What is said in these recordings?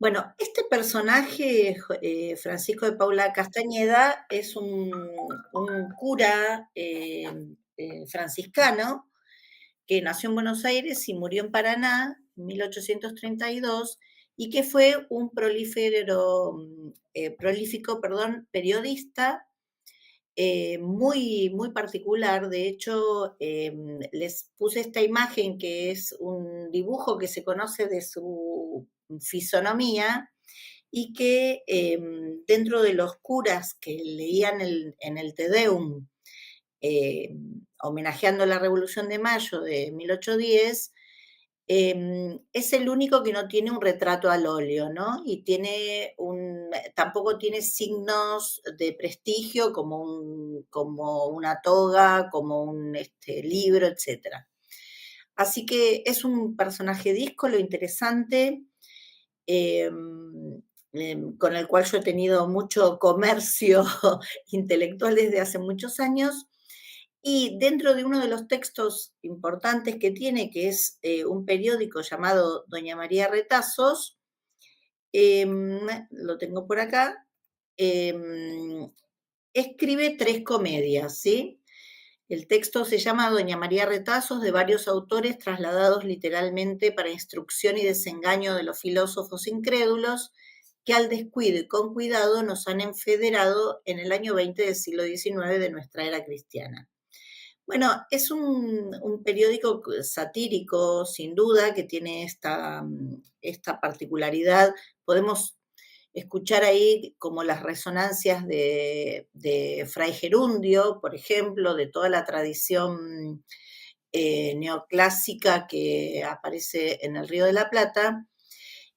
Bueno, este personaje, Francisco de Paula Castañeda, es un cura franciscano que nació en Buenos Aires y murió en Paraná en 1832 y que fue un prolífico, perdón, periodista muy particular. De hecho, les puse esta imagen que es un dibujo que se conoce de su fisonomía y que dentro de los curas que leían en el Te Deum, homenajeando la Revolución de Mayo de 1810, es el único que no tiene un retrato al óleo, ¿no? Y tampoco tiene signos de prestigio como una toga, como un libro, etc. Así que es un personaje díscolo, interesante, eh, con el cual yo he tenido mucho comercio intelectual desde hace muchos años. Y dentro de uno de los textos importantes que tiene, que es un periódico llamado Doña María Retazos, lo tengo por acá, escribe 3 comedias, ¿sí? El texto se llama Doña María Retazos, de varios autores trasladados literalmente para instrucción y desengaño de los filósofos incrédulos que al descuido y con cuidado nos han enfederado en el año 20 del siglo XIX de nuestra era cristiana. Bueno, es un periódico satírico, sin duda, que tiene esta particularidad. Podemos escuchar ahí como las resonancias de Fray Gerundio, por ejemplo, de toda la tradición neoclásica que aparece en el Río de la Plata.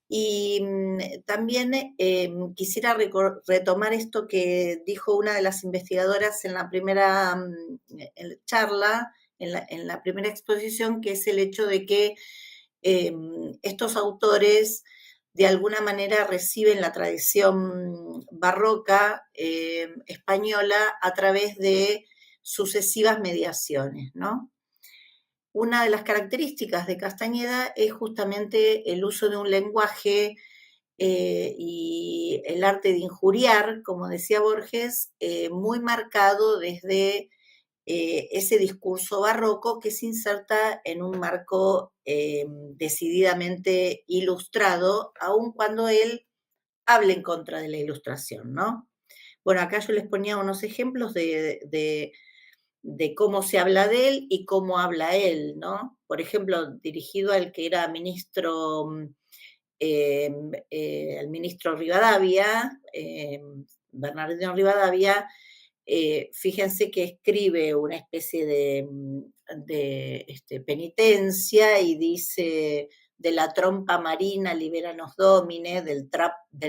Y también quisiera retomar esto que dijo una de las investigadoras en la primera charla, en la primera exposición, que es el hecho de que estos autores de alguna manera reciben la tradición barroca española a través de sucesivas mediaciones, ¿no? Una de las características de Castañeda es justamente el uso de un lenguaje y el arte de injuriar, como decía Borges, muy marcado desde ese discurso barroco que se inserta en un marco decididamente ilustrado, aun cuando él hable en contra de la ilustración, ¿no? Bueno, acá yo les ponía unos ejemplos de cómo se habla de él y cómo habla él, ¿no? Por ejemplo, dirigido al que era ministro, el ministro Rivadavia, Bernardino Rivadavia, fíjense que escribe una especie de penitencia y dice: de la trompa marina liberanos domine, del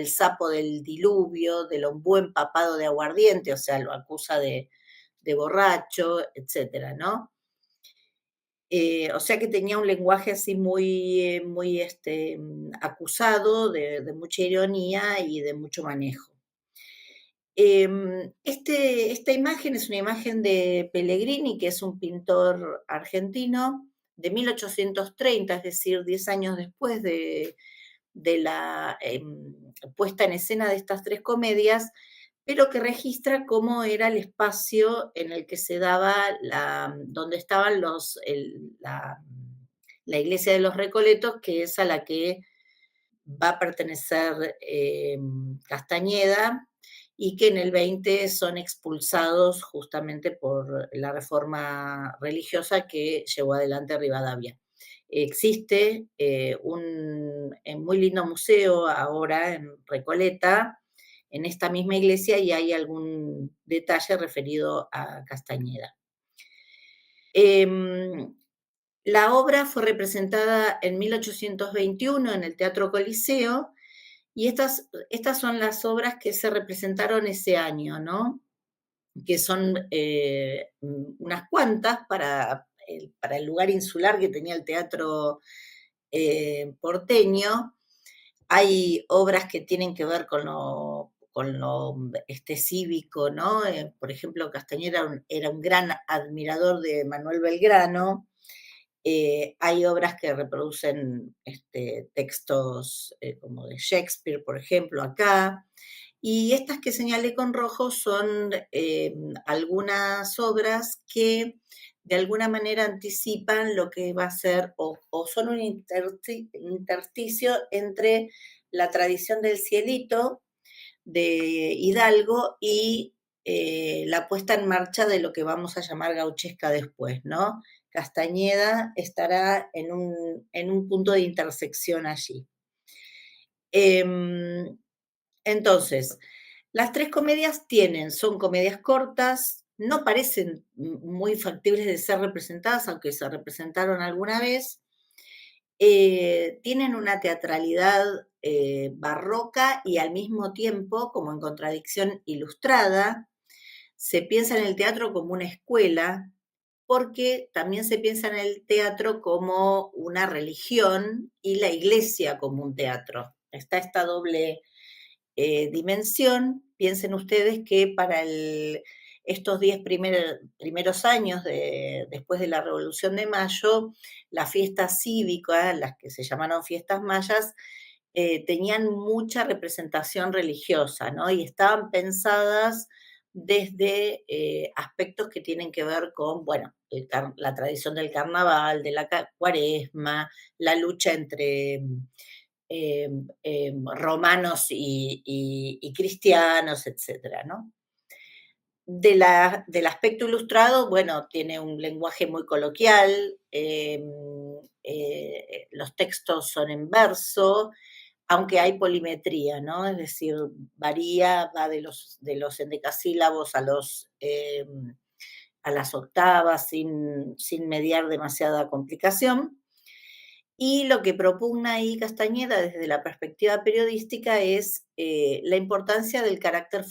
sapo del diluvio, del ombú empapado de aguardiente, o sea, lo acusa de borracho, etcétera, ¿no? O sea que tenía un lenguaje así muy acusado, de mucha ironía y de mucho manejo. Esta imagen es una imagen de Pellegrini, que es un pintor argentino de 1830, es decir, 10 años después de la puesta en escena de estas 3 comedias, pero que registra cómo era el espacio en el que se daba donde estaban la iglesia de los Recoletos, que es a la que va a pertenecer Castañeda, y que en el 20 son expulsados justamente por la reforma religiosa que llevó adelante Rivadavia. Existe un muy lindo museo ahora en Recoleta, en esta misma iglesia, y hay algún detalle referido a Castañeda. La obra fue representada en 1821 en el Teatro Coliseo, y estas son las obras que se representaron ese año, ¿no? Que son unas cuantas para el lugar insular que tenía el teatro porteño. Hay obras que tienen que ver con lo cívico, ¿no? Por ejemplo, Castañeda era un gran admirador de Manuel Belgrano, Hay obras que reproducen textos como de Shakespeare, por ejemplo, acá. Y estas que señalé con rojo son algunas obras que de alguna manera anticipan lo que va a ser o son un intersticio entre la tradición del cielito de Hidalgo y la puesta en marcha de lo que vamos a llamar gauchesca después, ¿no? Castañeda estará en un punto de intersección allí. Entonces, las tres comedias son comedias cortas, no parecen muy factibles de ser representadas, aunque se representaron alguna vez. Tienen una teatralidad barroca y al mismo tiempo, como en contradicción, ilustrada. Se piensa en el teatro como una escuela, porque también se piensa en el teatro como una religión y la iglesia como un teatro. Está esta doble dimensión. Piensen ustedes que para estos 10 primeros años después de la Revolución de Mayo, las fiestas cívicas, las que se llamaron fiestas mayas, tenían mucha representación religiosa, ¿no? Y estaban pensadas desde aspectos que tienen que ver con, bueno, la tradición del carnaval, de la cuaresma, la lucha entre romanos y cristianos, etcétera, ¿no? Del aspecto ilustrado, bueno, tiene un lenguaje muy coloquial, los textos son en verso, aunque hay polimetría, ¿no? Es decir, varía, va de los endecasílabos a las octavas sin mediar demasiada complicación. Y lo que propugna ahí Castañeda desde la perspectiva periodística es la importancia del carácter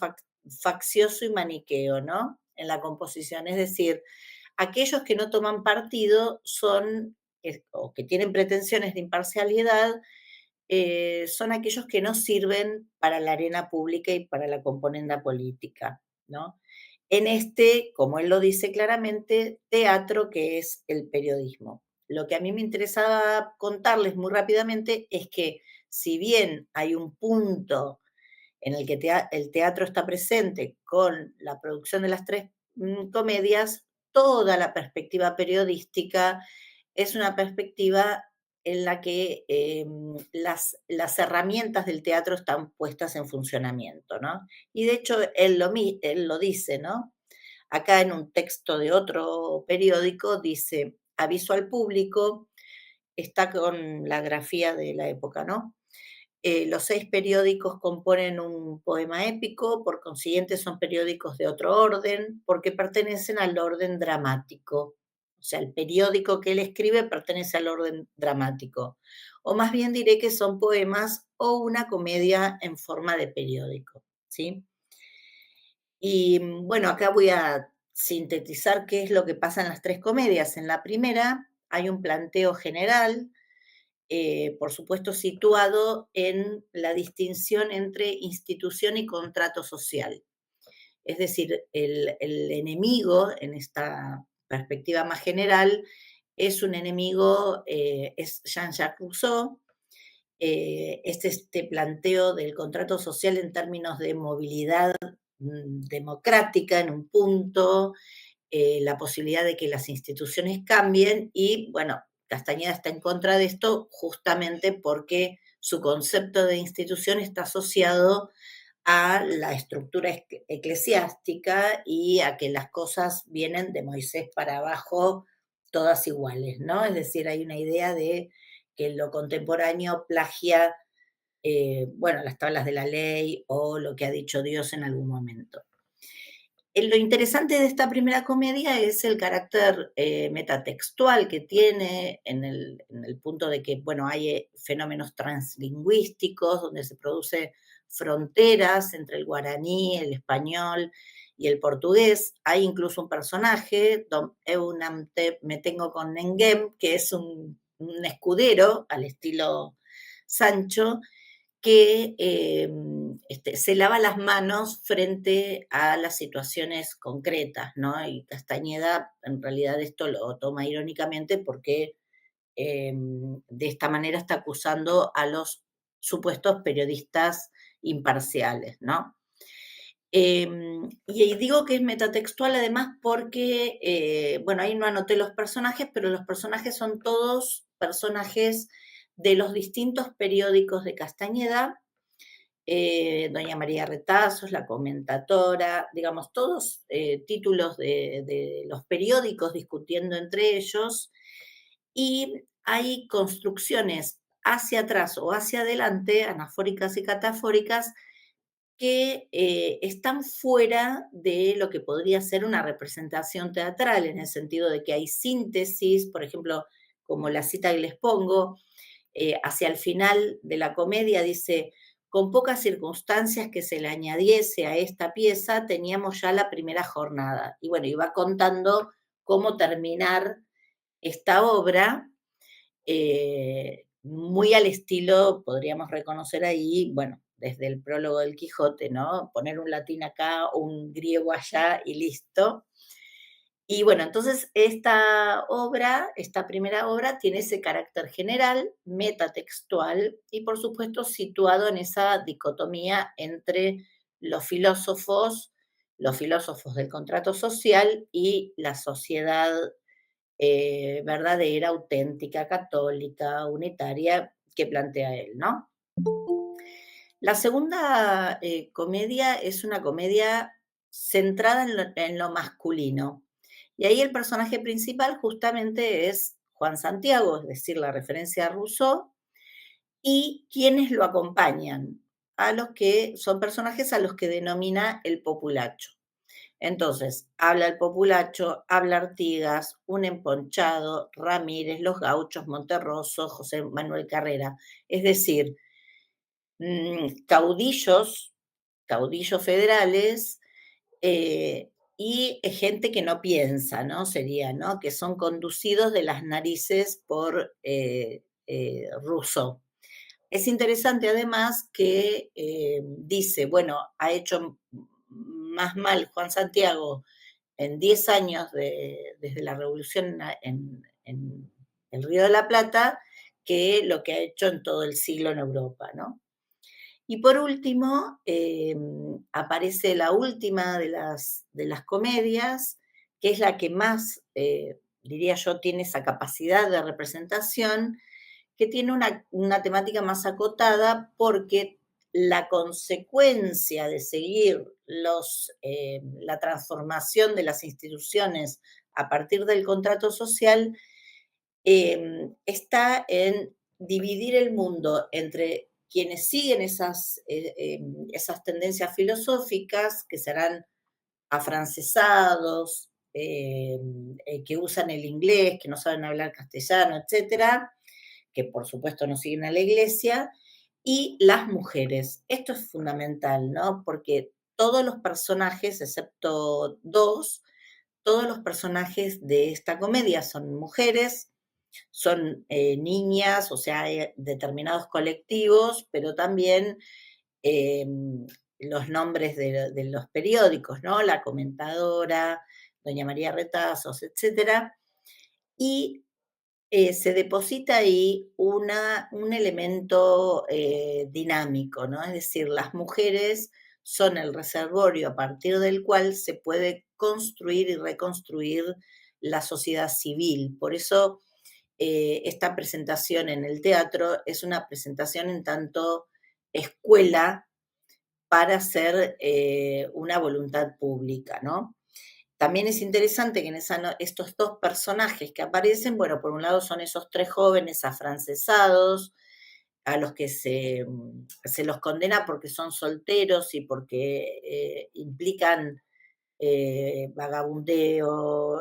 faccioso y maniqueo, ¿no? En la composición. Es decir, aquellos que no toman partido o que tienen pretensiones de imparcialidad, son aquellos que no sirven para la arena pública y para la componenda política, ¿no? En como él lo dice claramente, teatro que es el periodismo. Lo que a mí me interesaba contarles muy rápidamente es que si bien hay un punto en el que el teatro está presente con la producción de las tres comedias, toda la perspectiva periodística es una perspectiva en la que las herramientas del teatro están puestas en funcionamiento, ¿no? Y de hecho él lo dice, ¿no? Acá en un texto de otro periódico dice, aviso al público, está con la grafía de la época, ¿no? Los 6 periódicos componen un poema épico, por consiguiente son periódicos de otro orden, porque pertenecen al orden dramático. O sea, el periódico que él escribe pertenece al orden dramático. O más bien diré que son poemas o una comedia en forma de periódico, ¿sí? Y bueno, acá voy a sintetizar qué es lo que pasa en las tres comedias. En la primera hay un planteo general, por supuesto situado en la distinción entre institución y contrato social. Es decir, el enemigo, en esta perspectiva más general, es un enemigo, es Jean-Jacques Rousseau, es este planteo del contrato social en términos de movilidad democrática en un punto, la posibilidad de que las instituciones cambien y, bueno, Castañeda está en contra de esto justamente porque su concepto de institución está asociado a la estructura eclesiástica y a que las cosas vienen de Moisés para abajo todas iguales, ¿no? Es decir, hay una idea de que lo contemporáneo plagia, bueno, las tablas de la ley o lo que ha dicho Dios en algún momento. Lo interesante de esta primera comedia es el carácter metatextual que tiene en el punto de que, bueno, hay fenómenos translingüísticos donde se produce fronteras entre el guaraní, el español y el portugués. Hay incluso un personaje, Don Eunam Me Tengo con Nenguem, que es un escudero al estilo Sancho, que se lava las manos frente a las situaciones concretas, ¿no? Y Castañeda en realidad esto lo toma irónicamente porque de esta manera está acusando a los supuestos periodistas imparciales, ¿no? Y digo que es metatextual además porque, bueno, ahí no anoté los personajes, pero los personajes son todos personajes de los distintos periódicos de Castañeda, doña María Retazos, la comentadora, digamos, todos títulos de los periódicos discutiendo entre ellos, y hay construcciones hacia atrás o hacia adelante, anafóricas y catafóricas, que están fuera de lo que podría ser una representación teatral, en el sentido de que hay síntesis, por ejemplo, como la cita que les pongo, hacia el final de la comedia dice, con pocas circunstancias que se le añadiese a esta pieza, teníamos ya la primera jornada. Y bueno, iba contando cómo terminar esta obra, muy al estilo, podríamos reconocer ahí, bueno, desde el prólogo del Quijote, ¿no? Poner un latín acá, un griego allá y listo. Y bueno, entonces esta obra, esta primera obra, tiene ese carácter general, metatextual y por supuesto situado en esa dicotomía entre los filósofos del contrato social y la sociedad verdadera, auténtica, católica, unitaria que plantea él, ¿no? La segunda comedia es una comedia centrada en lo masculino. Y ahí el personaje principal justamente es Juan Santiago, es decir, la referencia a Rousseau, y quienes lo acompañan, a los que son personajes a los que denomina el populacho. Entonces, habla el populacho, habla Artigas, un emponchado, Ramírez, los gauchos, Monterroso, José Manuel Carrera. Es decir, caudillos, caudillos federales, y gente que no piensa, ¿no? Sería, ¿no? Que son conducidos de las narices por Rousseau. Es interesante además que dice, bueno, ha hecho más mal Juan Santiago en 10 años desde la revolución en el Río de la Plata que lo que ha hecho en todo el siglo en Europa, ¿no? Y por último, aparece la última de las comedias, que es la que más, diría yo, tiene esa capacidad de representación, que tiene una temática más acotada porque la consecuencia de seguir la transformación de las instituciones a partir del contrato social está en dividir el mundo entre quienes siguen esas tendencias filosóficas, que serán afrancesados, que usan el inglés, que no saben hablar castellano, etcétera, que por supuesto no siguen a la iglesia, y las mujeres. Esto es fundamental, ¿no? Porque todos los personajes, excepto dos, todos los personajes de esta comedia son mujeres, son niñas, o sea, hay determinados colectivos, pero también eh, los nombres de los periódicos, ¿no? La comentadora, doña María Retazos, etcétera, y se deposita ahí un elemento dinámico, ¿no? Es decir, las mujeres son el reservorio a partir del cual se puede construir y reconstruir la sociedad civil. Por eso esta presentación en el teatro es una presentación en tanto escuela para hacer una voluntad pública, ¿no? También es interesante que en estos dos personajes que aparecen, bueno, por un lado son esos tres jóvenes afrancesados, a los que se los condena porque son solteros y porque implican vagabundeo,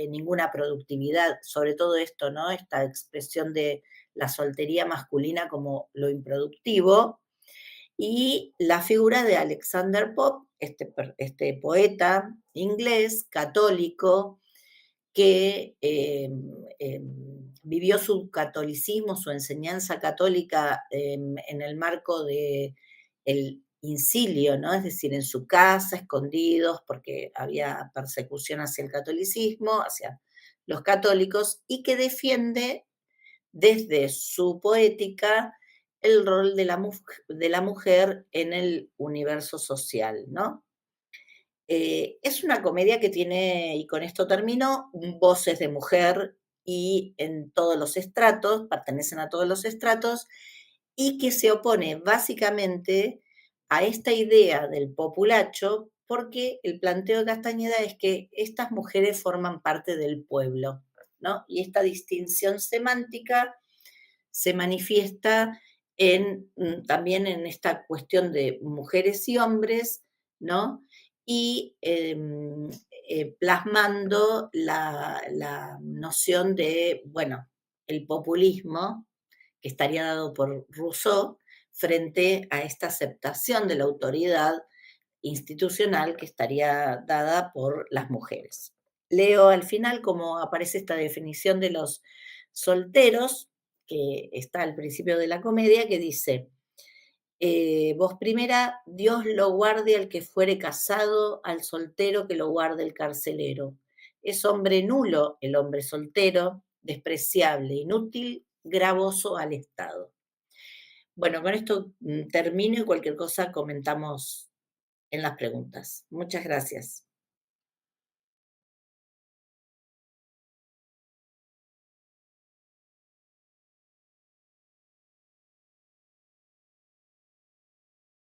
ninguna productividad, sobre todo esto, ¿no? Esta expresión de la soltería masculina como lo improductivo, y la figura de Alexander Pope, este poeta inglés, católico, que vivió su catolicismo, su enseñanza católica en el marco de el incilio, ¿no? Es decir, en su casa, escondidos, porque había persecución hacia el catolicismo, hacia los católicos, y que defiende desde su poética el rol de la mujer en el universo social, ¿no? Es una comedia que tiene, y con esto termino, voces de mujer y en todos los estratos, pertenecen a todos los estratos, y que se opone básicamente a esta idea del populacho, porque el planteo de Castañeda es que estas mujeres forman parte del pueblo, ¿no? Y esta distinción semántica se manifiesta también en esta cuestión de mujeres y hombres, ¿no? Y plasmando la noción de, bueno, el populismo, que estaría dado por Rousseau, frente a esta aceptación de la autoridad institucional que estaría dada por las mujeres. Leo al final cómo aparece esta definición de los solteros, que está al principio de la comedia, que dice, voz primera, Dios lo guarde al que fuere casado, al soltero que lo guarde el carcelero. Es hombre nulo el hombre soltero, despreciable, inútil, gravoso al Estado. Bueno, con esto termino y cualquier cosa comentamos en las preguntas. Muchas gracias.